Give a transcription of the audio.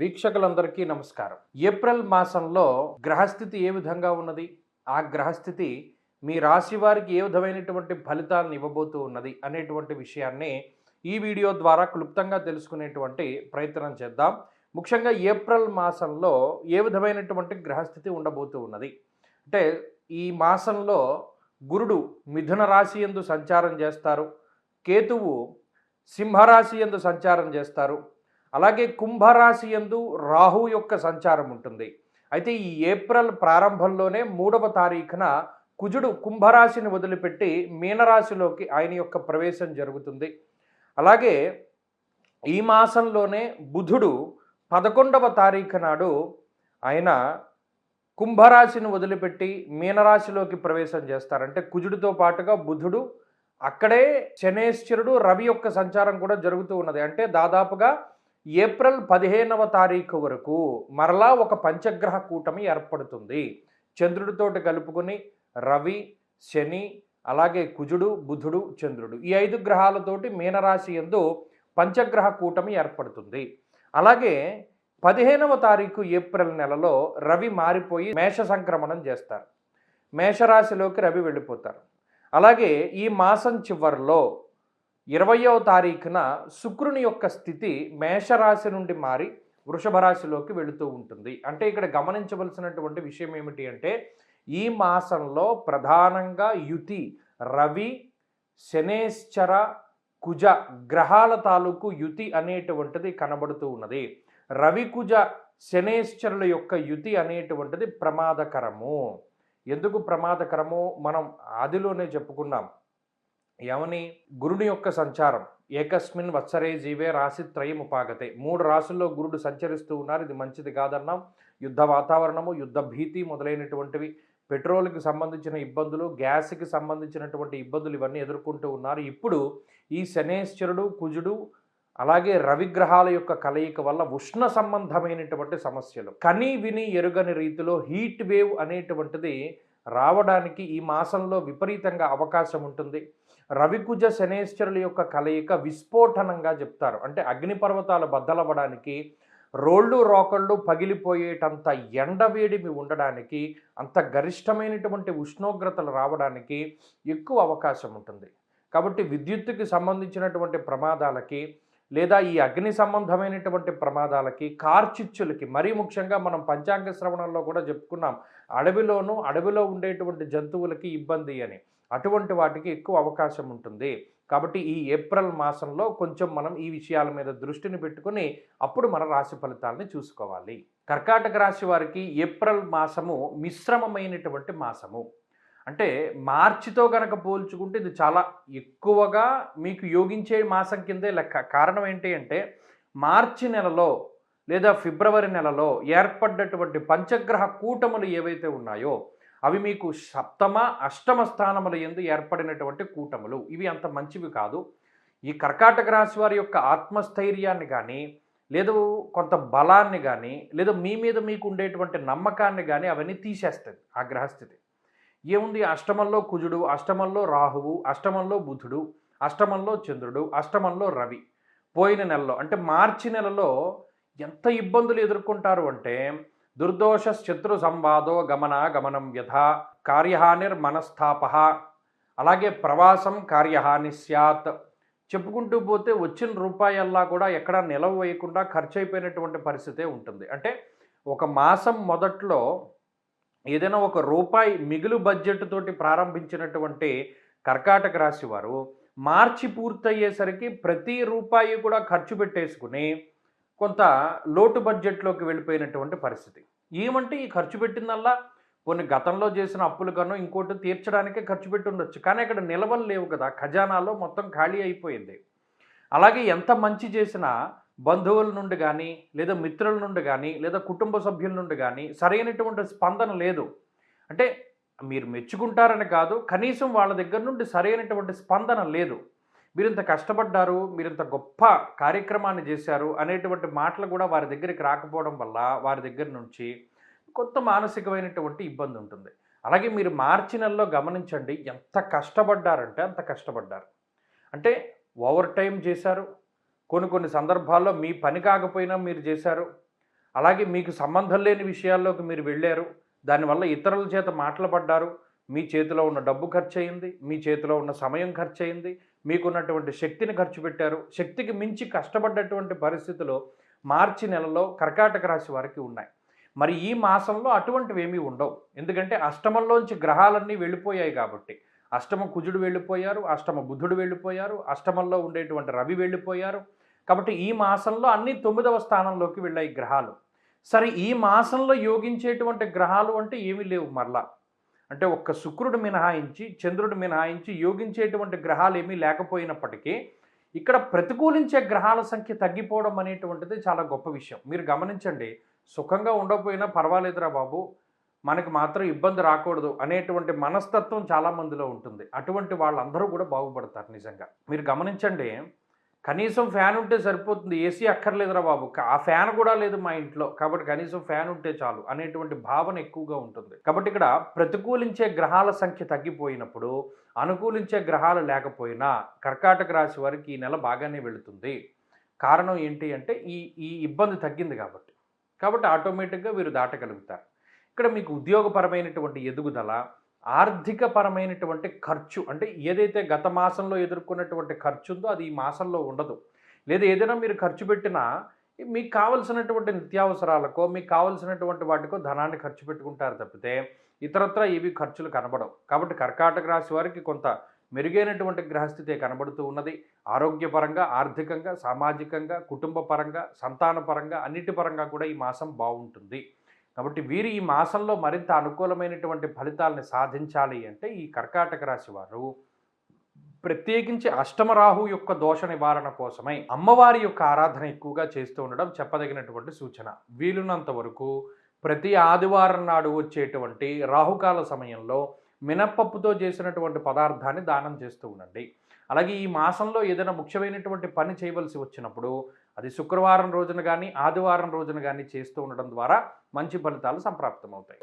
వీక్షకులందరికీ నమస్కారం. ఏప్రిల్ మాసంలో గ్రహస్థితి ఏ విధంగా ఉన్నది? ఆ గ్రహస్థితి మీ రాశి వారికి ఏ విధమైనటువంటి ఫలితాలను ఇవ్వబోతూ ఉన్నది అనేటువంటి విషయాన్ని ఈ వీడియో ద్వారా క్లుప్తంగా తెలుసుకునేటువంటి ప్రయత్నం చేద్దాం. ముఖ్యంగా ఏప్రిల్ మాసంలో ఏ విధమైనటువంటి గ్రహస్థితి ఉండబోతూ ఉన్నది అంటే, ఈ మాసంలో గురుడు మిథున రాశి యందు సంచారం చేస్తారు, కేతువు సింహరాశి యందు సంచారం చేస్తారు, అలాగే కుంభరాశి యందు రాహు యొక్క సంచారం ఉంటుంది. అయితే ఈ ఏప్రిల్ ప్రారంభంలోనే 3వ తారీఖున కుజుడు కుంభరాశిని వదిలిపెట్టి మీనరాశిలోకి ఆయన యొక్క ప్రవేశం జరుగుతుంది. అలాగే ఈ మాసంలోనే బుధుడు 11వ తారీఖు నాడు ఆయన కుంభరాశిని వదిలిపెట్టి మీనరాశిలోకి ప్రవేశం చేస్తారు. అంటే కుజుడితో పాటుగా బుధుడు, అక్కడే శనేశ్వరుడు, రవి యొక్క సంచారం కూడా జరుగుతూ ఉన్నది. అంటే దాదాపుగా ఏప్రిల్ 15వ తారీఖు వరకు మరలా ఒక పంచగ్రహ కూటమి ఏర్పడుతుంది. చంద్రుడితోటి కలుపుకొని రవి, శని, అలాగే కుజుడు, బుధుడు, చంద్రుడు, ఈ 5 గ్రహాలతోటి మీనరాశి యందు పంచగ్రహ కూటమి ఏర్పడుతుంది. అలాగే 15వ తారీఖు ఏప్రిల్ నెలలో రవి మారిపోయి మేష సంక్రమణం చేస్తారు. మేషరాశిలోకి రవి వెళ్ళిపోతారు. అలాగే ఈ మాసం చివరిలో 20వ తారీఖున శుక్రుని యొక్క స్థితి మేషరాశి నుండి మారి వృషభ రాశిలోకి వెళుతూ ఉంటుంది. అంటే ఇక్కడ గమనించవలసినటువంటి విషయం ఏమిటి అంటే, ఈ మాసంలో ప్రధానంగా యుతి రవి, శనేశ్చర, కుజ గ్రహాల తాలూకు యుతి అనేటువంటిది కనబడుతూ ఉన్నది. రవి, కుజ, శనేశ్చరుల యొక్క యుతి అనేటువంటిది ప్రమాదకరము. ఎందుకు ప్రమాదకరము మనం ఆదిలోనే చెప్పుకున్నాం. ఏమని? గురుని యొక్క సంచారం ఏకస్మిన్ వత్సరే జీవే రాశిత్రయం ఉపాగతే. 3 రాశుల్లో గురుడు సంచరిస్తూ ఉన్నారు. ఇది మంచిది కాదన్నాం. యుద్ధ వాతావరణము, యుద్ధ భీతి మొదలైనటువంటివి, పెట్రోల్కి సంబంధించిన ఇబ్బందులు, గ్యాస్కి సంబంధించినటువంటి ఇబ్బందులు ఇవన్నీ ఎదుర్కొంటూ ఉన్నారు. ఇప్పుడు ఈ శనేశ్వరుడు, కుజుడు, అలాగే రవిగ్రహాల యొక్క కలయిక వల్ల ఉష్ణ సంబంధమైనటువంటి సమస్యలు, కని విని ఎరుగని రీతిలో హీట్ వేవ్ అనేటువంటిది రావడానికి ఈ మాసంలో విపరీతంగా అవకాశం ఉంటుంది. రవికుజ శనేశ్వరుల యొక్క కలయిక విస్ఫోటనంగా చెప్తారు. అంటే అగ్నిపర్వతాలు బద్దలవ్వడానికి, రోళ్ళు రోకళ్ళు పగిలిపోయేటంత ఎండవేడిమి ఉండడానికి, అంత గరిష్టమైనటువంటి ఉష్ణోగ్రతలు రావడానికి ఎక్కువ అవకాశం ఉంటుంది. కాబట్టి విద్యుత్తుకి సంబంధించినటువంటి ప్రమాదాలకి, లేదా ఈ అగ్ని సంబంధమైనటువంటి ప్రమాదాలకి, కార్చిచ్చులకి, మరీ ముఖ్యంగా మనం పంచాంగ శ్రవణంలో కూడా చెప్పుకున్నాం, అడవిలో ఉండేటువంటి జంతువులకి ఇబ్బంది అని, అటువంటి వాటికి ఎక్కువ అవకాశం ఉంటుంది. కాబట్టి ఈ ఏప్రిల్ మాసంలో కొంచెం మనం ఈ విషయాల మీద దృష్టిని పెట్టుకుని అప్పుడు మన రాశి ఫలితాలని చూసుకోవాలి. కర్కాటక రాశి వారికి ఏప్రిల్ మాసము మిశ్రమమైనటువంటి మాసము. అంటే మార్చితో గనక పోల్చుకుంటే ఇది చాలా ఎక్కువగా మీకు యోగించే మాసం కిందే లెక్క. కారణం ఏంటి అంటే, మార్చి నెలలో లేదా ఫిబ్రవరి నెలలో ఏర్పడ్డటువంటి పంచగ్రహ కూటములు ఏవైతే ఉన్నాయో అవి మీకు సప్తమ, అష్టమ స్థానముల యందు ఏర్పడినటువంటి కూటములు. ఇవి అంత మంచివి కాదు. ఈ కర్కాటక రాశి వారి యొక్క ఆత్మస్థైర్యాన్ని కానీ, లేదు కొంత బలాన్ని కానీ, లేదా మీ మీద మీకు ఉండేటువంటి నమ్మకాన్ని కానీ అవన్నీ తీసేస్తుంది ఆ గ్రహస్థితి. ఏముంది? అష్టమంలో కుజుడు, అష్టమంలో రాహువు, అష్టమంలో బుధుడు, అష్టమంలో చంద్రుడు, అష్టమంలో రవి. పోయిన నెలలో అంటే మార్చి నెలలో ఎంత ఇబ్బందులు ఎదుర్కొంటారు అంటే, దుర్దోష శత్రు సంవాదో గమనం వ్యధ, కార్యహానిర్ మనస్తాప, అలాగే ప్రవాసం కార్యహాని స్యాత్. చెప్పుకుంటూ పోతే వచ్చిన రూపాయల్లా కూడా ఎక్కడా నిలవ వేయకుండా ఖర్చు అయిపోయినటువంటి పరిస్థితే ఉంటుంది. అంటే ఒక మాసం మొదట్లో ఏదైనా ఒక రూపాయి మిగులు బడ్జెట్ తోటి ప్రారంభించినటువంటి కర్కాటక రాశి వారు మార్చి పూర్తయ్యేసరికి ప్రతి రూపాయి కూడా ఖర్చు పెట్టేసుకుని కొంత లోటు బడ్జెట్లోకి వెళ్ళిపోయినటువంటి పరిస్థితి. ఏమంటే ఈ ఖర్చు పెట్టిందల్లా కొన్ని గతంలో చేసిన అప్పులు కన్నా ఇంకోటి తీర్చడానికే ఖర్చు పెట్టి ఉండొచ్చు, కానీ అక్కడ నిలవలు లేవు కదా, ఖజానాలో మొత్తం ఖాళీ అయిపోయింది. అలాగే ఎంత మంచి చేసినా బంధువుల నుండి కానీ, లేదా మిత్రుల నుండి కానీ, లేదా కుటుంబ సభ్యుల నుండి కానీ సరైనటువంటి స్పందన లేదు. అంటే మీరు మెచ్చుకుంటారని కాదు, కనీసం వాళ్ళ దగ్గర నుండి సరైనటువంటి స్పందన లేదు. మీరింత కష్టపడ్డారు, మీరింత గొప్ప కార్యక్రమాన్ని చేశారు అనేటువంటి మాటలు కూడా వారి దగ్గరికి రాకపోవడం వల్ల వారి దగ్గర నుంచి కొంత మానసికమైనటువంటి ఇబ్బంది ఉంటుంది. అలాగే మీరు మార్చి నెలలో గమనించండి, ఎంత కష్టపడ్డారంటే అంత కష్టపడ్డారు. అంటే ఓవర్ టైం చేశారు, కొన్ని సందర్భాల్లో మీ పని కాకపోయినా మీరు చేశారు. అలాగే మీకు సంబంధం లేని విషయాల్లోకి మీరు వెళ్ళారు. దానివల్ల ఇతరుల చేత మాటలు పడ్డారు. మీ చేతిలో ఉన్న డబ్బు ఖర్చయింది. మీ చేతిలో ఉన్న సమయం ఖర్చయింది. మీకున్నటువంటి శక్తిని ఖర్చు పెట్టారు. శక్తికి మించి కష్టపడ్డటువంటి పరిస్థితులు మార్చి నెలలో కర్కాటక రాశి వారికి ఉన్నాయి. మరి ఈ మాసంలో అటువంటివేమీ ఉండవు. ఎందుకంటే అష్టమంలోంచి గ్రహాలన్నీ వెళ్ళిపోయాయి కాబట్టి. అష్టమ కుజుడు వెళ్ళిపోయారు. అష్టమ బుధుడు వెళ్ళిపోయారు. అష్టమంలో ఉండేటువంటి రవి వెళ్ళిపోయారు. కాబట్టి ఈ మాసంలో అన్నీ 9వ స్థానంలోకి వెళ్ళాయి గ్రహాలు. సరే ఈ మాసంలో యోగించేటువంటి గ్రహాలు అంటే ఏమీ లేవు మరలా. అంటే ఒక్క శుక్రుడు మినహాయించి, చంద్రుడు మినహాయించి యోగించేటువంటి గ్రహాలు ఏమీ లేకపోయినప్పటికీ ఇక్కడ ప్రతికూలించే గ్రహాల సంఖ్య తగ్గిపోవడం అనేటువంటిది చాలా గొప్ప విషయం. మీరు గమనించండి, సుఖంగా ఉండకపోయినా పర్వాలేదురా బాబు, మనకు మాత్రం ఇబ్బంది రాకూడదు అనేటువంటి మనస్తత్వం చాలామందిలో ఉంటుంది. అటువంటి వాళ్ళందరూ కూడా బాగుపడతారు నిజంగా. మీరు గమనించండి, కనీసం ఫ్యాన్ ఉంటే సరిపోతుంది, ఏసీ అక్కర్లేదురా బాబు, ఆ ఫ్యాన్ కూడా లేదు మా ఇంట్లో, కాబట్టి కనీసం ఫ్యాన్ ఉంటే చాలు అనేటువంటి భావన ఎక్కువగా ఉంటుంది. కాబట్టి ఇక్కడ ప్రతికూలించే గ్రహాల సంఖ్య తగ్గిపోయినప్పుడు అనుకూలించే గ్రహాలు లేకపోయినా కర్కాటక రాశి వారికి ఈ నెల బాగానే వెళుతుంది. కారణం ఏంటి అంటే ఈ ఈ ఇబ్బంది తగ్గింది కాబట్టి. కాబట్టి ఆటోమేటిక్గా వీరు దాటగలుగుతారు. ఇక్కడ మీకు ఉద్యోగపరమైనటువంటి ఎదుగుదల, ఆర్థికపరమైనటువంటి ఖర్చు, అంటే ఏదైతే గత మాసంలో ఎదుర్కొన్నటువంటి ఖర్చు ఉందో అది ఈ మాసంలో ఉండదు. లేదా ఏదైనా మీరు ఖర్చు పెట్టినా మీకు కావలసినటువంటి నిత్యావసరాలకో, మీకు కావలసినటువంటి వాటికో ధనాన్ని ఖర్చు పెట్టుకుంటారు తప్పితే ఇతరత్రా ఏవి ఖర్చులు కనబడవు. కాబట్టి కర్కాటక రాశి వారికి కొంత మెరుగైనటువంటి గ్రహస్థితే కనబడుతూ ఉన్నది. ఆరోగ్యపరంగా, ఆర్థికంగా, సామాజికంగా, కుటుంబ పరంగా, సంతాన పరంగా, అన్నిటి పరంగా కూడా ఈ మాసం బాగుంటుంది. కాబట్టి వీరు ఈ మాసంలో మరింత అనుకూలమైనటువంటి ఫలితాలని సాధించాలి అంటే ఈ కర్కాటక రాశి వారు ప్రత్యేకించి అష్టమ రాహు యొక్క దోష నివారణ కోసమై అమ్మవారి యొక్క ఆరాధన ఎక్కువగా చేస్తూ ఉండడం చెప్పదగినటువంటి సూచన. వీలున్నంత వరకు ప్రతి ఆదివారం నాడు వచ్చేటువంటి రాహుకాల సమయంలో మినప్పప్పుతో చేసినటువంటి పదార్థాన్ని దానం చేస్తూ ఉండండి. అలాగే ఈ మాసంలో ఏదైనా ముఖ్యమైనటువంటి పని చేయవలసి వచ్చినప్పుడు అది శుక్రవారం రోజున కానీ ఆదివారం రోజున కానీ చేస్తూ ఉండడం ద్వారా మంచి ఫలితాలు సంప్రాప్తమవుతాయి.